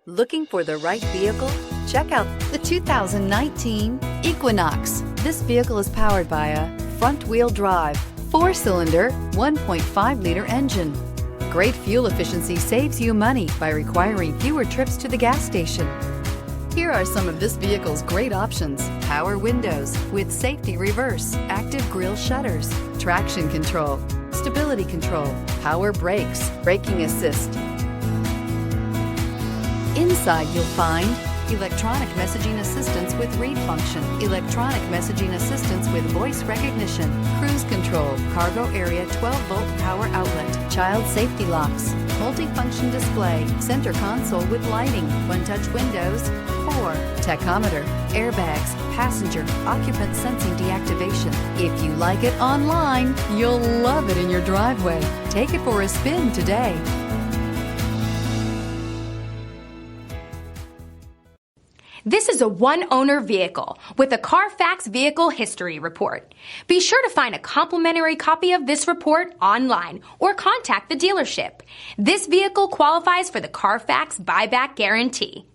Looking for the right vehicle? Check out the 2019 Equinox. This vehicle is powered by a front-wheel drive, 4-cylinder, 1.5-liter engine. Great fuel efficiency saves you money by requiring fewer trips to the gas station. Here are some of this vehicle's great options: power windows with safety reverse, active grille shutters, traction control, stability control, power brakes, braking assist. Inside you'll find electronic messaging assistance with read function, electronic messaging assistance with voice recognition, cruise control, cargo area 12-volt power outlet, child safety locks, multifunction display, center console with lighting, one-touch windows, 4, tachometer, airbags, passenger, occupant sensing deactivation. If you like it online, you'll love it in your driveway. Take it for a spin today. This is a one-owner vehicle with a Carfax Vehicle History Report. Be sure to find a complimentary copy of this report online or contact the dealership. This vehicle qualifies for the Carfax Buyback Guarantee.